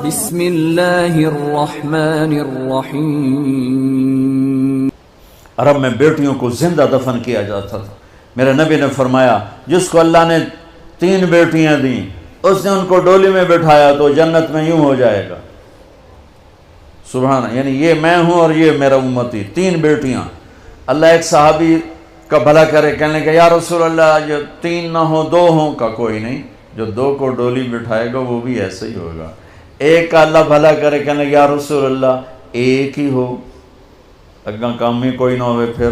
بسم اللہ الرحمن الرحیم۔ عرب میں بیٹیوں کو زندہ دفن کیا جاتا تھا۔ میرے نبی نے فرمایا جس کو اللہ نے 3 بیٹیاں دیں اس نے ان کو ڈولی میں بٹھایا تو جنت میں یوں ہو جائے گا۔ سبحان، یعنی یہ میں ہوں اور یہ میرا امتی، 3 بیٹیاں۔ اللہ ایک صحابی کا بھلا کرے، کہنے لگا یا رسول اللہ جو 3 نہ ہوں 2 ہوں، کا کوئی نہیں، جو 2 کو ڈولی بٹھائے گا وہ بھی ایسے ہی ہوگا۔ ایک کا اللہ بھلا کرے، کہنے لگا یا رسول اللہ 1 ہی ہو، اگاں کام میں کوئی نہ ہوئے، پھر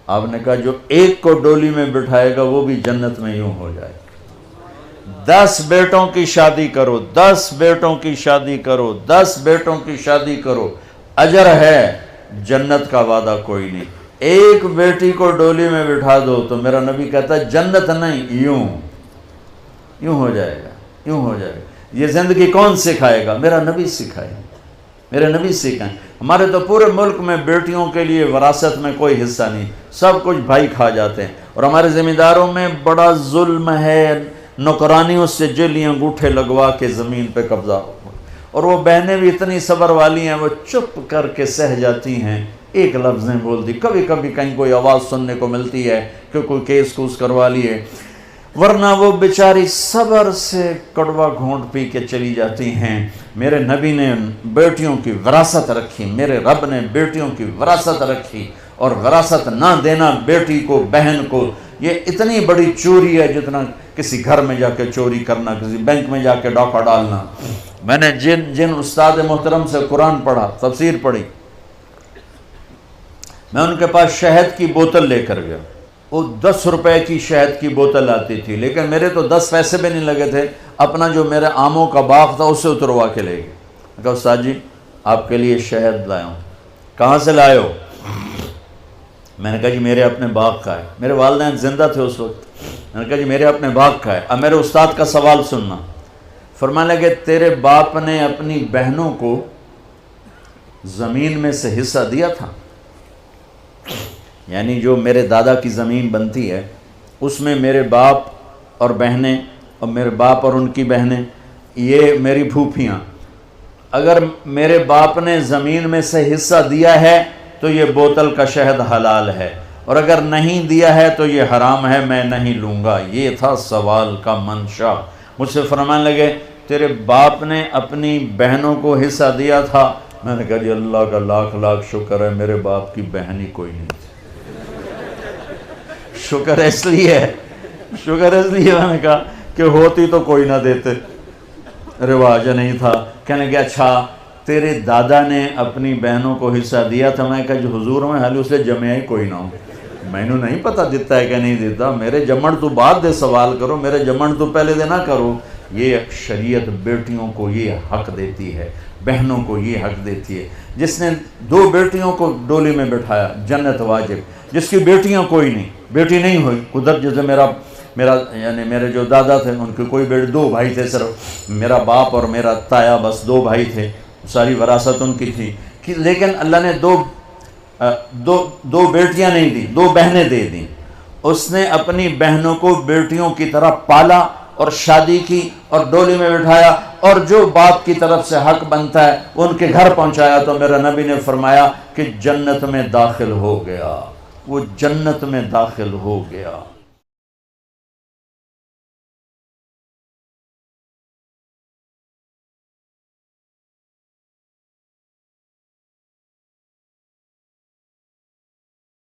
آپ نے کہا جو 1 کو ڈولی میں بٹھائے گا وہ بھی جنت میں یوں ہو جائے گا۔ 10 بیٹوں کی شادی کرو، 10 بیٹوں کی شادی کرو، 10 بیٹوں کی شادی کرو، اجر ہے، جنت کا وعدہ کوئی نہیں۔ 1 بیٹی کو ڈولی میں بٹھا دو تو میرا نبی کہتا ہے جنت نہیں، یوں ہو جائے گا، یوں ہو جائے گا۔ یہ زندگی کون سکھائے گا؟ میرا نبی سکھائے، میرے نبی سکھائیں۔ ہمارے تو پورے ملک میں بیٹیوں کے لیے وراثت میں کوئی حصہ نہیں، سب کچھ بھائی کھا جاتے ہیں، اور ہمارے ذمہ داروں میں بڑا ظلم ہے، نوکرانیوں سے جیلی انگوٹھے لگوا کے زمین پہ قبضہ، اور وہ بہنیں بھی اتنی صبر والی ہیں، وہ چپ کر کے سہ جاتی ہیں، ایک لفظ نہیں بولتی، کبھی کبھی کہیں کوئی آواز سننے کو ملتی ہے کہ کوئی کیس کوس کروا لیے، ورنہ وہ بیچاری صبر سے کڑوا گھونٹ پی کے چلی جاتی ہیں۔ میرے نبی نے بیٹیوں کی وراثت رکھی، میرے رب نے بیٹیوں کی وراثت رکھی، اور وراثت نہ دینا بیٹی کو، بہن کو، یہ اتنی بڑی چوری ہے جتنا کسی گھر میں جا کے چوری کرنا، کسی بینک میں جا کے ڈاکہ ڈالنا۔ میں نے جن استاد محترم سے قرآن پڑھا، تفسیر پڑھی، میں ان کے پاس شہد کی بوتل لے کر گیا، وہ 10 روپے کی شہد کی بوتل آتی تھی، لیکن میرے تو 10 پیسے بھی نہیں لگے تھے، اپنا جو میرے آموں کا باغ تھا اسے اتروا کے لے گئے۔ میں کہا استاد جی آپ کے لیے شہد لایا ہوں۔ کہاں سے لائے ہو؟ میں نے کہا جی میرے اپنے باغ کا ہے، میرے والدین زندہ تھے اس وقت۔ میں نے کہا جی میرے اپنے باغ کا ہے۔ اب میرے استاد کا سوال سننا۔ فرمانے لگے تیرے باپ نے اپنی بہنوں کو زمین میں سے حصہ دیا تھا؟ یعنی جو میرے دادا کی زمین بنتی ہے اس میں میرے باپ اور بہنیں، اور میرے باپ اور ان کی بہنیں، یہ میری پھوپھیاں، اگر میرے باپ نے زمین میں سے حصہ دیا ہے تو یہ بوتل کا شہد حلال ہے، اور اگر نہیں دیا ہے تو یہ حرام ہے، میں نہیں لوں گا۔ یہ تھا سوال کا منشا۔ مجھ سے فرمانے لگے تیرے باپ نے اپنی بہنوں کو حصہ دیا تھا؟ میں نے کہا جی اللہ کا لاکھ لاکھ شکر ہے میرے باپ کی بہن ہی کوئی نہیں تھی۔ شکر اس لیے میں نے کہا کہ ہوتی تو کوئی نہ دیتے، رواج نہیں تھا۔ کہنے کہ اچھا تیرے دادا نے اپنی بہنوں کو حصہ دیا تھا؟ میں کہا جو حضور میں حال اسے جمعہ ہی کوئی نہ ہو، میں نے نہیں پتا دیتا ہے کہ نہیں دیتا، میرے جمن تو بعد دے سوال کرو، میرے جمن تو پہلے دے نہ کرو۔ یہ شریعت بیٹیوں کو یہ حق دیتی ہے، بہنوں کو یہ حق دیتی ہے۔ جس نے 2 بیٹیوں کو ڈولی میں بٹھایا جنت واجب، جس کی بیٹیاں کوئی نہیں، بیٹی نہیں ہوئی، قدرت جیسے یعنی میرے جو دادا تھے ان کے کوئی بیٹے، 2 بھائی تھے صرف، میرا باپ اور میرا تایا، بس 2 بھائی تھے، ساری وراثت ان کی تھی، لیکن اللہ نے دو بیٹیاں نہیں دی، 2 بہنیں دے دیں۔ اس نے اپنی بہنوں کو بیٹیوں کی طرح پالا اور شادی کی اور ڈولی میں بٹھایا، اور جو باپ کی طرف سے حق بنتا ہے ان کے گھر پہنچایا، تو میرا نبی نے فرمایا کہ جنت میں داخل ہو گیا، وہ جنت میں داخل ہو گیا۔